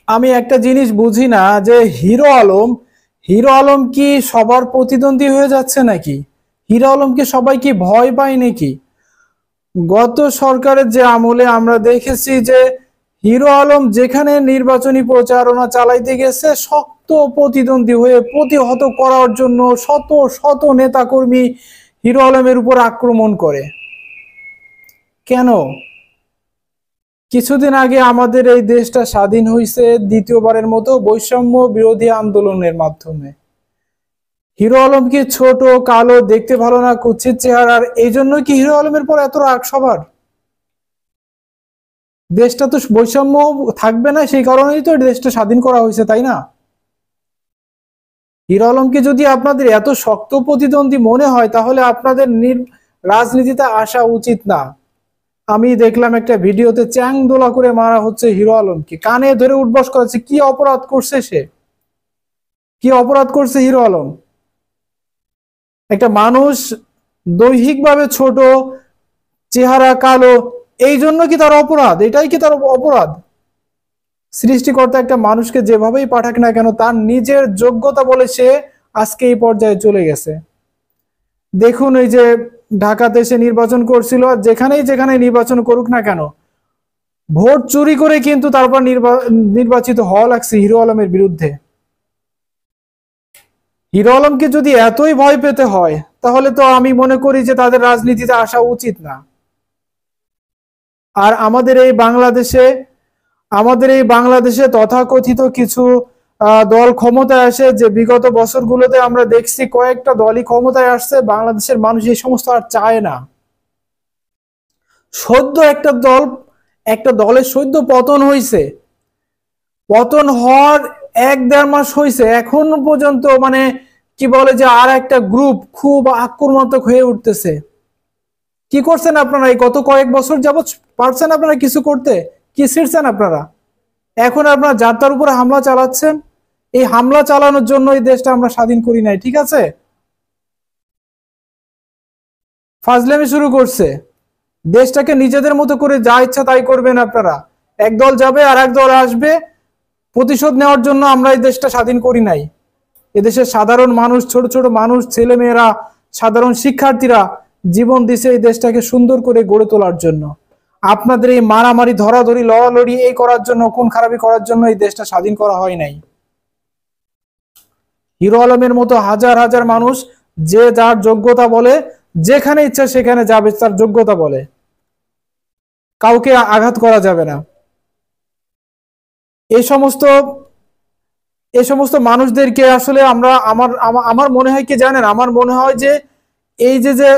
আমি একটা জিনিস বুঝি না যে হিরো আলম কি সবার প্রতিদ্বন্দ্বী হয়ে যাচ্ছে নাকি? হিরো আলমকে সবাই কি ভয় পায় নাকি? গত সরকারের যে আমলে আমরা দেখেছি যে হিরো আলম যেখানে নির্বাচনী প্রচারণা চালাইতে গেছে শক্ত প্রতিদ্বন্দ্বী হয়ে প্রতিহত করার জন্য শত শত নেতাকর্মী হিরো আলমের উপর আক্রমণ করে। কেন? কিছুদিন আগে আমাদের এই দেশটা স্বাধীন হয়েছে দ্বিতীয়বারের মতো বৈষম্য বিরোধী আন্দোলনের মাধ্যমে। হিরো আলম কি ছোট, কালো, দেখতে ভালো না, কুৎসিত চেহারার, এই জন্য কি হিরো আলমের পর এত রাগ সবার? দেশটা তো বৈষম্য থাকবে না, সেই কারণেই তো দেশটা স্বাধীন করা হয়েছে, তাই না? হিরো আলমকে যদি আপনাদের এত শক্ত প্রতিদ্বন্দ্বী মনে হয় তাহলে আপনাদের রাজনীতিতে আসা উচিত না। আমি দেখলাম একটা ভিডিওতে চ্যাং দোলা করে মারা হচ্ছে হিরো আলমকে, কানে ধরে উঠবস করাচ্ছে। কি অপরাধ করছে সে? কি অপরাধ করছে হিরো আলম? একটা মানুষ দৈহিকভাবে ছোট, চেহারা কালো, এই জন্য কি তার অপরাধ? এটাই কি তার অপরাধ? সৃষ্টিকর্তা একটা মানুষকে যেভাবেই পাঠাক না কেন তার নিজের যোগ্যতা বলে সে আজকে এই পর্যায়ে চলে গেছে। দেখুন, এই যে ঢাকাতে সে নির্বাচন করছিল, যেখানেই যেখানে নির্বাচন করুক না কেন ভোট চুরি করে কিন্তু তারপর নির্বাচিত হওয়া লাগছে হিরো আলমের বিরুদ্ধে। হিরো আলমকে যদি এতই ভয় পেতে হয় তাহলে তো আমি মনে করি যে তাদের রাজনীতিতে আসা উচিত না। আর আমাদের এই বাংলাদেশে তথাকথিত কিছু দল ক্ষমতায় আসে, যে বিগত বছরগুলোতে আমরা দেখছি কয়েকটা দলই ক্ষমতায় আসছে, বাংলাদেশের মানুষ এই সমস্ত আর চায় না। সদ্য একটা দলের সদ্য পতন হয়েছে, পতন হওয়ার 1-1.5 মাস হয়েছে, এখন পর্যন্ত মানে কি বলে যে আর একটা গ্রুপ খুব আক্রমণাত্মক হয়ে উঠতেছে। কি করছেন আপনারা এই গত কয়েক বছর যাবৎ? পারছেন আপনারা কিছু করতে? কি ছিঁড়ছেন আপনারা? এখন আপনারা যার উপরে হামলা চালাচ্ছেন। এই হামলা চালানোর জন্য এই দেশটা আমরা স্বাধীন করি নাই, ঠিক আছে? ফাজলামি শুরু করছে। দেশটাকে নিজেদের মতো করে যা ইচ্ছা তাই করবেন আপনারা। এক দল যাবে আর এক দল আসবে প্রতিশোধ নেওয়ার জন্য। আমরা এই দেশটা স্বাধীন করি নাই। এদেশের সাধারণ মানুষ, ছোট ছোট মানুষ, ছেলে মেয়েরা, সাধারণ শিক্ষার্থীরা জীবন দিছে এই দেশটাকে সুন্দর করে গড়ে তোলার জন্য। আপনাদের এই মারামারি, ধরাধরি, লড়ালড়ি এই করার জন্য, খুন খারাপি করার জন্য এই দেশটা স্বাধীন করা হয় নাই। হিরো আলমের মতো হাজার হাজার মানুষ যে যার যোগ্যতা বলে যেখানে ইচ্ছা সেখানে যাবে, তার যোগ্যতা বলে কাউকে আঘাত করা যাবে না। এই সমস্ত এই সমস্ত মানুষদেরকে আসলে আমার মনে হয় কি জানেন, আমার মনে হয় যে এই যে যে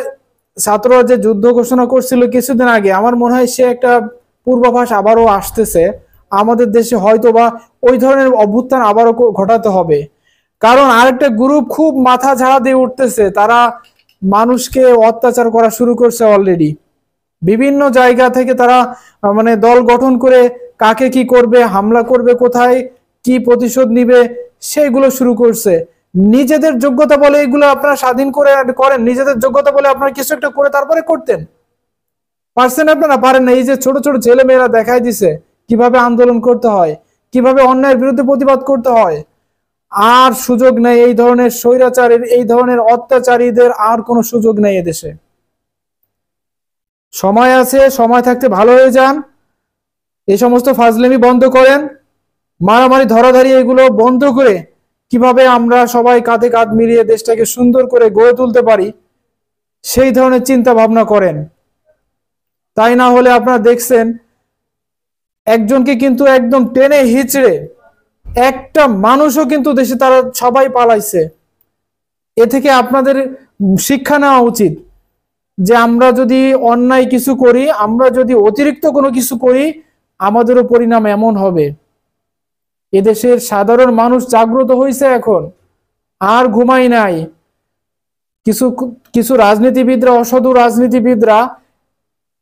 ছাত্ররা যে যুদ্ধ ঘোষণা করছিল কিছুদিন আগে, আমার মনে হয় সে একটা পূর্বাভাস আবারও আসতেছে আমাদের দেশে, হয়তো বা ওই ধরনের অভ্যুত্থান আবারও ঘটাতে হবে। কারণ আরেকটা গ্রুপ খুব মাথা ঝাড়া দিয়ে উঠতেছে, তারা মানুষকে অত্যাচার করা শুরু করছে অলরেডি। বিভিন্ন জায়গা থেকে তারা মানে দল গঠন করে কাকে কি করবে, হামলা করবে, কোথায় কি প্রতিশোধ নিবে সেগুলো শুরু করছে। নিজেদের যোগ্যতা বলে এগুলো আপনারা স্বাধীন করে করেন, নিজেদের যোগ্যতা বলে আপনারা কিছু একটা করে তারপরে করতেন। পারছেন আপনারা? পারেন না। এই যে ছোট ছোট ছেলে মেয়েরা দেখাই দিছে কিভাবে আন্দোলন করতে হয়, কিভাবে অন্যায়ের বিরুদ্ধে প্রতিবাদ করতে হয়। আর সুযোগ নেই এই ধরনের স্বৈরাচারের, এই ধরনের অত্যাচারীদের আর কোনো সুযোগ নেই এদেশে। সময় আছে, সময় থাকতে ভালো হয়ে যান, এই সমস্ত ফাজলামি বন্ধ করেন, মারামারি ধরাধারি এগুলো বন্ধ করে কিভাবে আমরা সবাই কাঁধে কাঁধ মিলিয়ে দেশটাকে সুন্দর করে গড়ে তুলতে পারি সেই ধরনের চিন্তা ভাবনা করেন। তাই না হলে আপনারা দেখছেন একজনকে কিন্তু একদম টেনে হিচড়ে একটা মানুষও কিন্তু দেশে তারা সবাই পালাইছে। এ থেকে আপনাদের শিক্ষা নেওয়া উচিত যে আমরা যদি অন্যায় কিছু করি, আমরা যদি অতিরিক্ত কোনো কিছু করি, আমাদেরও পরিণাম এমন হবে। এদেশের সাধারণ মানুষ জাগ্রত হয়েছে এখন, আর ঘুমাই নাই। কিছু কিছু রাজনীতিবিদরা, অসাধু রাজনীতিবিদরা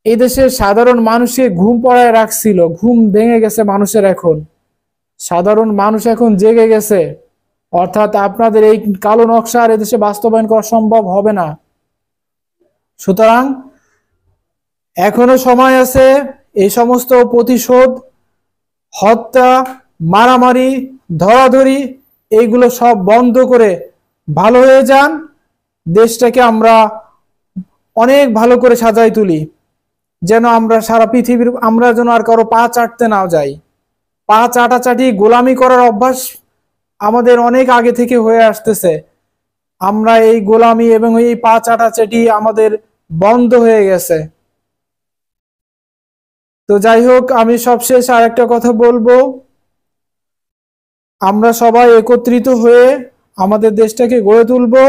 এদেশের সাধারণ মানুষকে ঘুম পড়ায় রাখছিল, ঘুম ভেঙে গেছে মানুষের। এখন সাধারণ মানুষ এখন জেগে গেছে, অর্থাৎ আপনাদের এই কালো নকশা আর এদেশে বাস্তবায়ন করা সম্ভব হবে না। সুতরাং এখনো সময় আছে এই সমস্ত প্রতিশোধ, হত্যা, মারামারি, ধরাধরি এইগুলো সব বন্ধ করে ভালো হয়ে যান। দেশটাকে আমরা অনেক ভালো করে সাজাই তুলি, যেন আমরা সারা পৃথিবীর আমরা যেন আর কারো পা চাটতে না যাই। পা চাটাচাটি গোলামি করার অভ্যাস আমাদের অনেক আগে থেকে হয়ে আসতেছে। আমরা এই গোলামি এবং এই পা চাটাচাটি আমাদের বন্ধ হয়ে গেছে। তো যাই হোক, আমি সবশেষ আরেকটা কথা বলবো, আমরা সবাই একত্রিত হয়ে আমাদের দেশটাকে গড়ে তুলবো।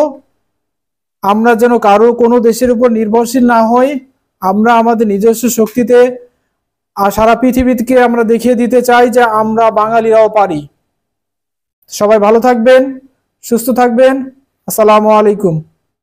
আমরা যেন কারো কোনো দেশের উপর নির্ভরশীল না হই। আমরা আমাদের নিজস্ব শক্তিতে আর সারা পৃথিবীকে আমরা দেখিয়ে দিতে চাই যে আমরা বাঙালিরাও পারি। সবাই ভালো থাকবেন, সুস্থ থাকবেন। আসসালামু আলাইকুম।